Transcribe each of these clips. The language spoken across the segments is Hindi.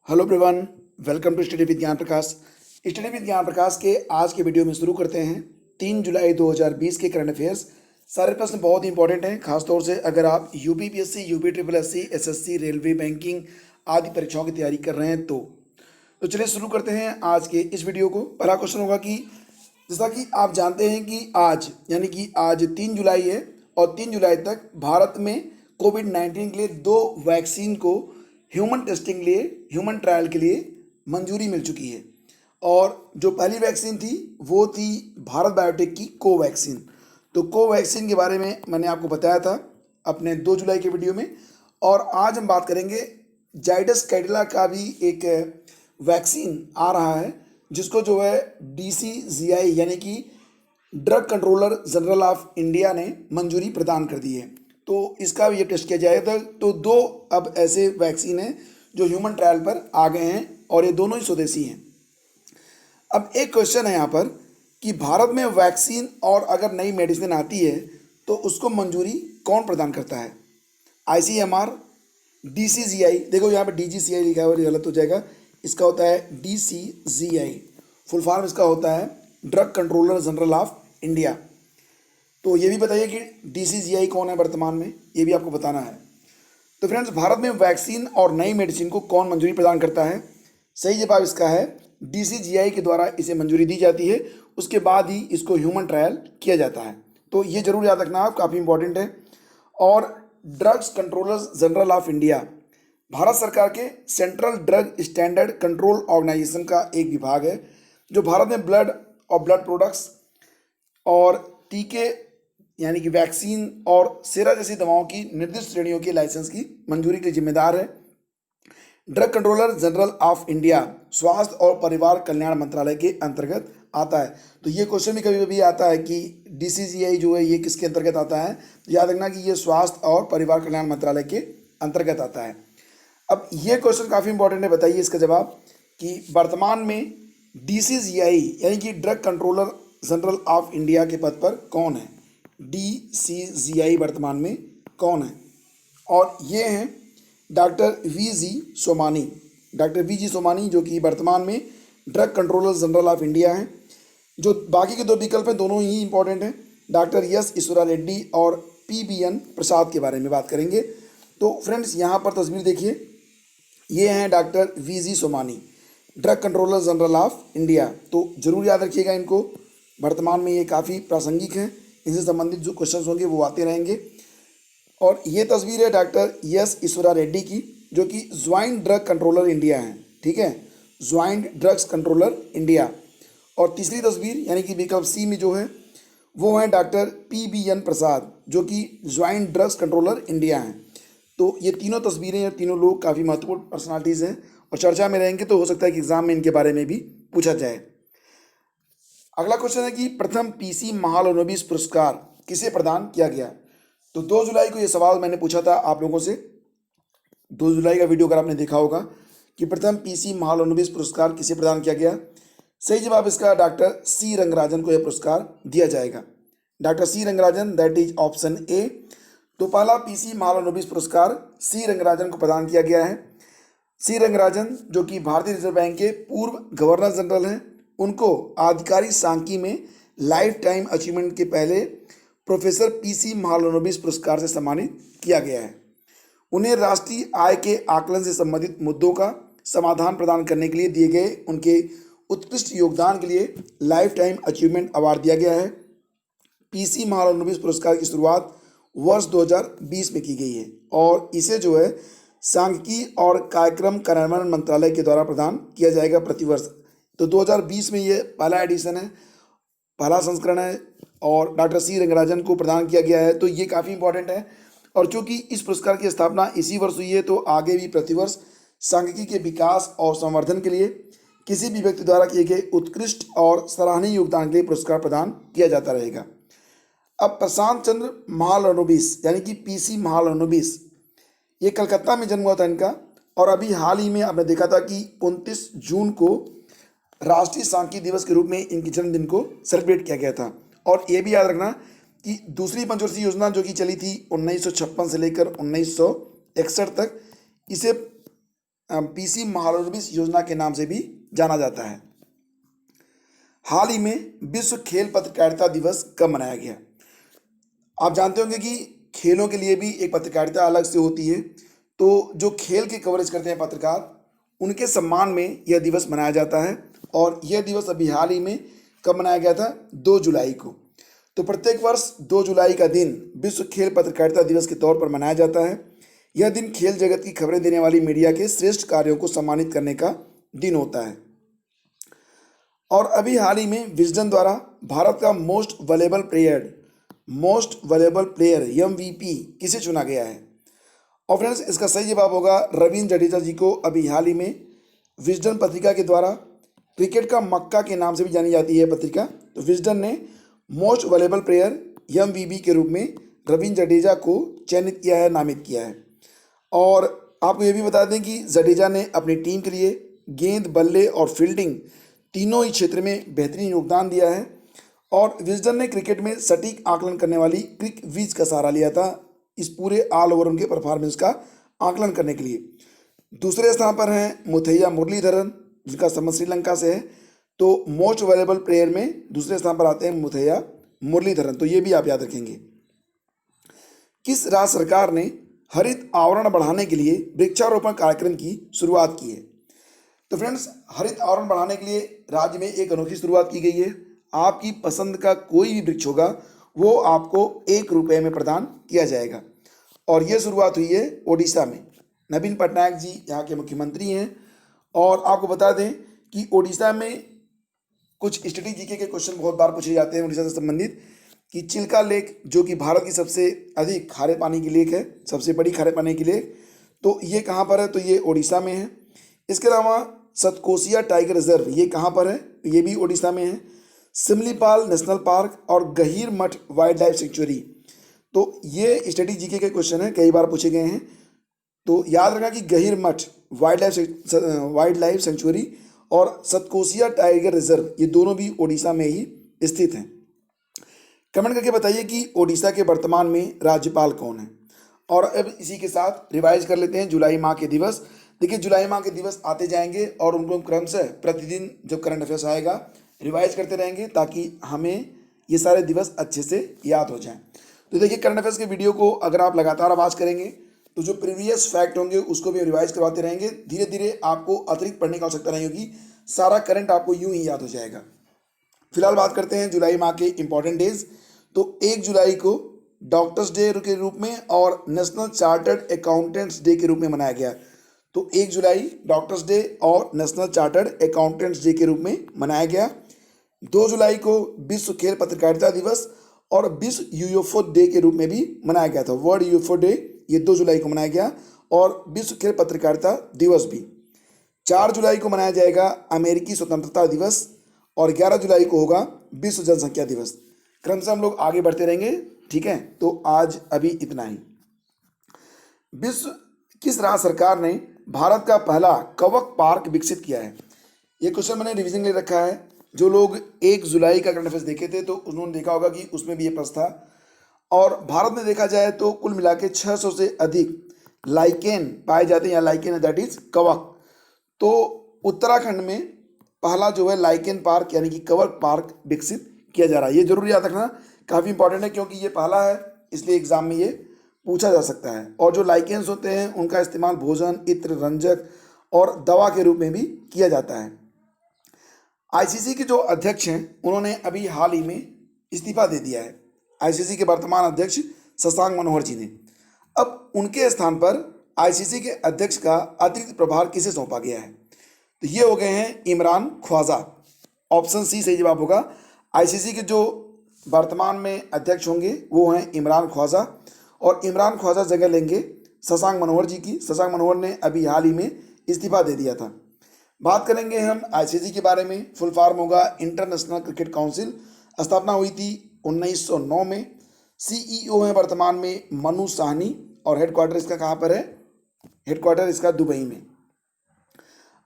Hello everyone, welcome to study with Gyan Prakash. Study with Gyan प्रकाश के आज के वीडियो में शुरू करते हैं 3 जुलाई 2020 के करंट अफेयर्स। सारे प्रश्न बहुत ही इंपॉर्टेंट हैं, खासतौर से अगर आप UPPSC, UP triple SC, SSC, railway, banking आदि परीक्षाओं की तैयारी कर रहे हैं। तो चलिए शुरू करते हैं आज के इस वीडियो को। पहला क्वेश्चन होगा कि जैसा कि आप जानते हैं कि आज यानी कि आज 3 जुलाई है और 3 जुलाई तक भारत में कोविड-19 के लिए 2 वैक्सीन को ह्यूमन टेस्टिंग के लिए, ह्यूमन ट्रायल के लिए मंजूरी मिल चुकी है। और जो पहली वैक्सीन थी वो थी भारत बायोटेक की कोवैक्सीन। तो कोवैक्सीन के बारे में मैंने आपको बताया था अपने 2 जुलाई के वीडियो में। और आज हम बात करेंगे जाइडस कैडिला का भी एक वैक्सीन आ रहा है, जिसको जो है DCGI यानी कि drug controller general of India ने मंजूरी प्रदान कर दी है। तो इसका भी ये टेस्ट किया जाएगा। तो 2 अब ऐसे वैक्सीन हैं जो ह्यूमन ट्रायल पर आ गए हैं और ये दोनों ही स्वदेशी हैं। अब एक क्वेश्चन है यहाँ पर कि भारत में वैक्सीन और अगर नई मेडिसिन आती है तो उसको मंजूरी कौन प्रदान करता है? ICMR, DCGI। देखो यहाँ पे DGCI लिखा है और ये गलत हो जाएगा। इसका होता है DCGI, फुल फॉर्म इसका होता है drug controller general of India. तो ये भी बताइए कि DCGI कौन है वर्तमान में, ये भी आपको बताना है। तो फ्रेंड्स, भारत में वैक्सीन और नई मेडिसिन को कौन मंजूरी प्रदान करता है? सही जवाब इसका है DCGI के द्वारा इसे मंजूरी दी जाती है, उसके बाद ही इसको ह्यूमन ट्रायल किया जाता है। तो ये जरूर याद रखना, आप काफ़ी इंपॉर्टेंट है। और drugs controller general of India Bharat सरकार के central drug standard control organisation का एक विभाग है, जो भारत में ब्लड और ब्लड प्रोडक्ट्स और टीके यानी कि वैक्सीन और सेरा जैसी दवाओं की निर्दिष्ट श्रेणियों के लाइसेंस की मंजूरी के लिए जिम्मेदार है। Drug controller general of India स्वास्थ्य और परिवार कल्याण मंत्रालय के अंतर्गत आता है। तो ये क्वेश्चन भी कभी कभी आता है कि DCGI जो है ये किसके अंतर्गत आता है? तो याद रखना कि ये स्वास्थ्य और परिवार कल्याण मंत्रालय के अंतर्गत आता है। अब ये क्वेश्चन काफ़ी इंपॉर्टेंट है, बताइए इसका जवाब कि वर्तमान में DCGI यानी कि drug controller general of India के पद पर कौन है? DCGI वर्तमान में कौन है? और ये हैं doctor VG Somani. Doctor VG Somani जो कि वर्तमान में drug controller general of India हैं। जो बाकी के 2 विकल्प हैं दोनों ही इंपॉर्टेंट हैं। डॉक्टर S ईश्वरा रेड्डी और PBN प्रसाद के बारे में बात करेंगे। तो फ्रेंड्स, यहाँ पर तस्वीर देखिए, ये हैं doctor VG Somani, drug controller general of India. तो जरूर याद रखिएगा इनको, वर्तमान में ये काफ़ी प्रासंगिक हैं, इनसे संबंधित जो क्वेश्चन होंगे वो आते रहेंगे। और ये तस्वीर है डॉक्टर S ईश्वरा रेड्डी की, जो कि ज्वाइंट ड्रग कंट्रोलर इंडिया हैं। ठीक है, ज्वाइंट ड्रग्स कंट्रोलर इंडिया। और तीसरी तस्वीर यानी कि विकल्प C में जो है वो है डॉक्टर PBN प्रसाद, जो कि ज्वाइंट ड्रग्स कंट्रोलर इंडिया हैं। तो ये तीनों तस्वीरें, ये तीनों लोग काफ़ी महत्वपूर्ण पर्सनालिटीज़ हैं और चर्चा में रहेंगे, तो हो सकता है कि एग्जाम में इनके बारे में भी पूछा जाए। अगला क्वेश्चन है कि प्रथम PC महालनोबिस पुरस्कार किसे प्रदान किया गया? तो 2 जुलाई को ये सवाल मैंने पूछा था आप लोगों से। 2 जुलाई का वीडियो अगर आपने देखा होगा कि प्रथम PC महालनोबिस पुरस्कार किसे प्रदान किया गया। सही जवाब इसका डॉक्टर C रंगराजन को यह पुरस्कार दिया जाएगा। Doctor C Rangarajan, that is option A। तो पहला PC महालनोबिस पुरस्कार C रंगराजन को प्रदान किया गया है। C रंगराजन जो कि भारतीय रिजर्व बैंक के पूर्व गवर्नर जनरल हैं, उनको आधिकारिक सांख्यिकी में लाइफ टाइम अचीवमेंट के पहले प्रोफेसर PC महालनोबिस पुरस्कार से सम्मानित किया गया है। उन्हें राष्ट्रीय आय के आकलन से संबंधित मुद्दों का समाधान प्रदान करने के लिए दिए गए उनके उत्कृष्ट योगदान के लिए लाइफ टाइम अचीवमेंट अवार्ड दिया गया है। PC महालनोबिस पुरस्कार की शुरुआत वर्ष 2020 में की गई है और इसे जो है सांख्यिकी और कार्यक्रम कार्यान्वयन मंत्रालय के द्वारा प्रदान किया जाएगा प्रतिवर्ष। तो 2020 में ये पहला एडिशन है, पहला संस्करण है और डॉक्टर C रंगराजन को प्रदान किया गया है। तो ये काफ़ी इंपॉर्टेंट है। और चूंकि इस पुरस्कार की स्थापना इसी वर्ष हुई है, तो आगे भी प्रतिवर्ष सांख्यिकी के विकास और संवर्धन के लिए किसी भी व्यक्ति द्वारा किए गए उत्कृष्ट और सराहनीय योगदान के लिए पुरस्कार प्रदान किया जाता रहेगा। अब प्रशांत चंद्र महालनोबिस यानी कि PC महालनोबिस, ये कलकत्ता में जन्म हुआ था इनका और अभी हाल ही में आपने देखा था कि 29 जून को राष्ट्रीय सांख्यिकी दिवस के रूप में इनके जन्मदिन को सेलिब्रेट किया गया था। और ये भी याद रखना कि दूसरी पंचवर्षीय योजना जो कि चली थी 1956 से लेकर 1961 तक, इसे पीसी महालनोबिस योजना के नाम से भी जाना जाता है। हाल ही में विश्व खेल पत्रकारिता दिवस कब मनाया गया? आप जानते होंगे कि खेलों के लिए भी एक पत्रकारिता अलग से होती है, तो जो खेल की कवरेज करते हैं पत्रकार, उनके सम्मान में यह दिवस मनाया जाता है। और यह दिवस अभी हाल ही में कब मनाया गया था? 2 जुलाई को। तो प्रत्येक वर्ष 2 जुलाई का दिन विश्व खेल पत्रकारिता दिवस के तौर पर मनाया जाता है। यह दिन खेल जगत की खबरें देने वाली मीडिया के श्रेष्ठ कार्यों को सम्मानित करने का दिन होता है। और अभी हाल ही में विजडन द्वारा भारत का मोस्ट वैल्यूएबल प्लेयर MVP किसे चुना गया है? और फ्रेंड्स, इसका सही जवाब होगा रवींद्र जडेजा जी को। अभी हाल ही में विजडन पत्रिका के द्वारा, क्रिकेट का मक्का के नाम से भी जानी जाती है पत्रिका, तो विजडन ने मोस्ट वैल्यूएबल प्लेयर MVP के रूप में रवींद्र जडेजा को चयनित किया है, नामित किया है। और आपको ये भी बता दें कि जडेजा ने अपनी टीम के लिए गेंद, बल्ले और फील्डिंग तीनों ही क्षेत्र में बेहतरीन योगदान दिया है। और विजडन ने क्रिकेट में सटीक आकलन करने वाली क्विक विज का सहारा लिया था इस पूरे ऑल ओवर उनके परफॉर्मेंस का आकलन करने के लिए। दूसरे स्थान पर हैं मुथैया मुरलीधरन, जिनका संबंध श्रीलंका से है। तो मोस्ट वैल्यूएबल प्लेयर में दूसरे स्थान पर आते हैं मुथैया मुरलीधरन, तो ये भी आप याद रखेंगे। किस राज्य सरकार ने हरित आवरण बढ़ाने के लिए वृक्षारोपण कार्यक्रम की शुरुआत की है? तो फ्रेंड्स, हरित आवरण बढ़ाने के लिए राज्य में एक अनोखी शुरुआत की गई है। आपकी पसंद का कोई भी वृक्ष होगा वो आपको 1 रुपये में प्रदान किया जाएगा। और ये शुरुआत हुई है ओडिशा में। नवीन पटनायक जी यहाँ के मुख्यमंत्री हैं। और आपको बता दें कि ओडिशा में कुछ स्टडी जीके के क्वेश्चन बहुत बार पूछे जाते हैं उड़ीसा से संबंधित, कि चिल्का लेक, जो कि भारत की सबसे अधिक खारे पानी की लेक है, सबसे बड़ी खारे पानी की लेक, तो ये कहाँ पर है? तो ये ओडिशा में है। इसके अलावा सतकोसिया टाइगर रिजर्व, ये कहाँ पर है? ये भी ओडिशा में है। सिमलीपाल नेशनल पार्क और गहीर मठ वाइल्ड लाइफ सेंचुरी, तो ये स्टडी जीके के क्वेश्चन है, कई बार पूछे गए हैं। तो याद रखना कि गहीर मठ वाइल्ड लाइफ सेंचुरी और सतकोसिया टाइगर रिजर्व, ये दोनों भी ओडिशा में ही स्थित हैं। कमेंट करके बताइए कि ओडिशा के वर्तमान में राज्यपाल कौन है। और अब इसी के साथ रिवाइज कर लेते हैं जुलाई माह के दिवस। देखिए, जुलाई माह के दिवस आते जाएंगे और उनको क्रमशः प्रतिदिन जब करंट अफेयर्स आएगा रिवाइज करते रहेंगे, ताकि हमें ये सारे दिवस अच्छे से याद हो जाएं। तो देखिए, करंट अफेयर्स के वीडियो को अगर आप लगातार आवाज करेंगे तो जो प्रीवियस फैक्ट होंगे उसको भी रिवाइज करवाते रहेंगे। धीरे धीरे आपको अतिरिक्त पढ़ने की आवश्यकता नहीं होगी, सारा करंट आपको यूं ही याद हो जाएगा। फिलहाल बात करते हैं जुलाई माह के इंपॉर्टेंट डेज। तो 1 जुलाई को डॉक्टर्स डे के रूप में और नेशनल चार्टर्ड अकाउंटेंट्स डे के रूप में मनाया गया। तो 1 जुलाई डॉक्टर्स डे और नेशनल चार्टर्ड अकाउंटेंट्स डे के रूप में मनाया गया। 2 जुलाई को विश्व खेल पत्रकारिता दिवस और विश्व यूएफओ डे के रूप में भी मनाया गया था। वर्ल्ड यूएफओ डे ये 2 जुलाई को मनाया गया और विश्व खेल पत्रकारिता दिवस भी। 4 जुलाई को मनाया जाएगा अमेरिकी स्वतंत्रता दिवस और 11 जुलाई को होगा विश्व जनसंख्या दिवस। क्रमशः हम लोग आगे बढ़ते रहेंगे, ठीक है। तो आज अभी इतना ही। किस राज्य सरकार ने भारत का पहला कवक पार्क विकसित किया है? ये क्वेश्चन मैंने रिवीजन ले रखा है। जो लोग 1 जुलाई का करंट अफेयर्स देखे थे तो उन्होंने देखा होगा कि उसमें भी ये प्रश्न था। और भारत में देखा जाए तो कुल मिला के 600 से अधिक लाइकेन पाए जाते हैं, या लाइकेन दैट इज कवक। तो उत्तराखंड में पहला जो है लाइकेन पार्क यानी कि कवक पार्क विकसित किया जा रहा है। ये जरूर याद रखना, काफ़ी इंपॉर्टेंट है, क्योंकि ये पहला है, इसलिए एग्जाम में ये पूछा जा सकता है। और जो लाइकेन्स होते हैं उनका इस्तेमाल भोजन, इत्र, रंजक और दवा के रूप में भी किया जाता है। ICC के जो अध्यक्ष हैं उन्होंने अभी हाल ही में इस्तीफा दे दिया है। ICC के वर्तमान अध्यक्ष शशांक मनोहर जी ने। अब उनके स्थान पर ICC के अध्यक्ष का अतिरिक्त प्रभार किसे सौंपा गया है? तो ये हो गए हैं इमरान ख्वाजा। ऑप्शन सी सही जवाब होगा। ICC के जो वर्तमान में अध्यक्ष होंगे वो हैं इमरान ख्वाजा, और इमरान ख्वाजा जगह लेंगे शशांक मनोहर जी की। शशांक मनोहर ने अभी हाल ही में इस्तीफा दे दिया था। बात करेंगे हम ICC के बारे में। फुल फॉर्म होगा इंटरनेशनल क्रिकेट काउंसिल। स्थापना हुई थी 1909 में। CEO हैं वर्तमान में मनु साहनी, और हेडक्वार्टर इसका कहाँ पर है? हेडक्वार्टर इसका दुबई में।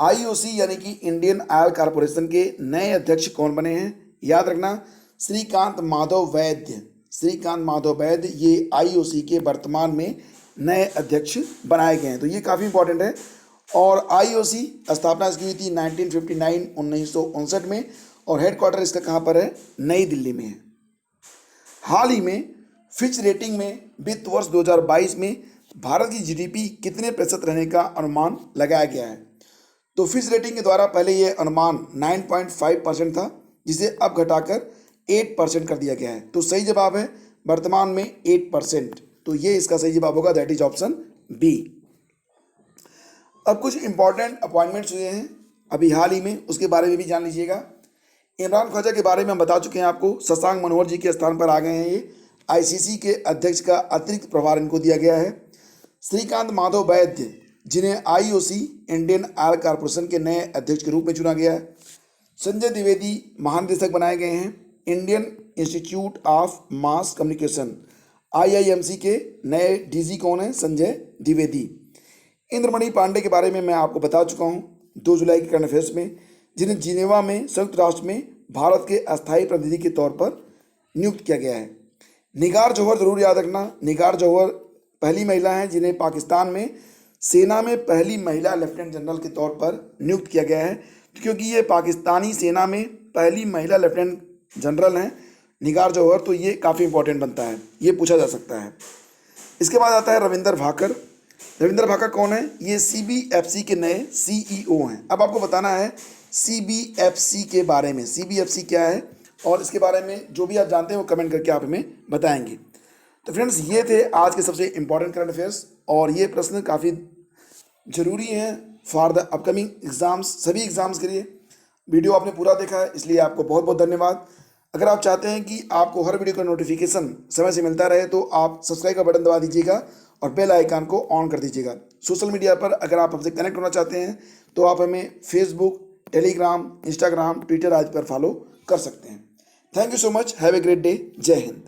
IOC यानी कि इंडियन ऑयल कॉरपोरेशन के नए अध्यक्ष कौन बने हैं? याद रखना, श्रीकांत माधव वैद्य। श्रीकांत माधव वैद्य ये IOC के वर्तमान में नए अध्यक्ष बनाए गए हैं। तो ये काफ़ी इंपॉर्टेंट है। और आईओसी स्थापना इसकी हुई थी 1959 में, और हेडक्वार्टर इसका कहाँ पर है? नई दिल्ली में है। हाल ही में फिच रेटिंग में वित्त वर्ष 2022 में भारत की जीडीपी कितने प्रतिशत रहने का अनुमान लगाया गया है? तो फिच रेटिंग के द्वारा पहले ये अनुमान 9.5% था, जिसे अब घटाकर 8% कर दिया गया है। तो सही जवाब है वर्तमान में 8%। तो ये इसका सही जवाब होगा, दैट इज ऑप्शन बी। अब कुछ इंपॉर्टेंट अपॉइंटमेंट्स हुए हैं अभी हाल ही में, उसके बारे में भी जान लीजिएगा। इमरान ख्वाजा के बारे में हम बता चुके हैं आपको, शशांक मनोहर जी के स्थान पर आ गए हैं ये। आईसीसी के अध्यक्ष का अतिरिक्त प्रभार इनको दिया गया है। श्रीकांत माधव वैद्य, जिन्हें आईओसी इंडियन ऑयल कॉरपोरेशन के नए अध्यक्ष के रूप में चुना गया है। संजय द्विवेदी महानिदेशक बनाए गए हैं। Indian institute of mass communication IIMC के नए डीजी कौन है? संजय द्विवेदी। इंद्रमणि पांडे के बारे में मैं आपको बता चुका हूँ 2 जुलाई के करंट अफेयर्स में, जिन्हें जिनेवा में संयुक्त राष्ट्र में भारत के अस्थायी प्रतिनिधि के तौर पर नियुक्त किया गया है। निगार जौहर जरूर याद रखना, निगार जौहर पहली महिला हैं जिन्हें पाकिस्तान में सेना में पहली महिला लेफ्टिनेंट जनरल के तौर पर नियुक्त किया गया है, क्योंकि ये पाकिस्तानी सेना में पहली महिला लेफ्टिनेंट जनरल हैं निगार जौहर। तो ये काफ़ी इंपॉर्टेंट बनता है, ये पूछा जा सकता है। इसके बाद आता है रविंदर भाकर। रविंदर भाकर कौन है? ये सीबीएफसी के नए सीईओ हैं। अब आपको बताना है सीबीएफसी के बारे में, सीबीएफसी क्या है, और इसके बारे में जो भी आप जानते हैं वो कमेंट करके आप हमें बताएंगे। तो फ्रेंड्स, ये थे आज के सबसे इंपॉर्टेंट करंट अफेयर्स, और ये प्रश्न काफ़ी ज़रूरी हैं फॉर द अपकमिंग एग्ज़ाम्स, सभी एग्ज़ाम्स के लिए। वीडियो आपने पूरा देखा है, इसलिए आपको बहुत बहुत धन्यवाद। अगर आप चाहते हैं कि आपको हर वीडियो का नोटिफिकेशन समय से मिलता रहे, तो आप सब्सक्राइब का बटन दबा दीजिएगा और बेल आइकन को ऑन कर दीजिएगा। सोशल मीडिया पर अगर आप हमसे कनेक्ट होना चाहते हैं तो आप हमें फेसबुक, टेलीग्राम, इंस्टाग्राम, ट्विटर आदि पर फॉलो कर सकते हैं। Thank you so much, have a great day. जय हिंद।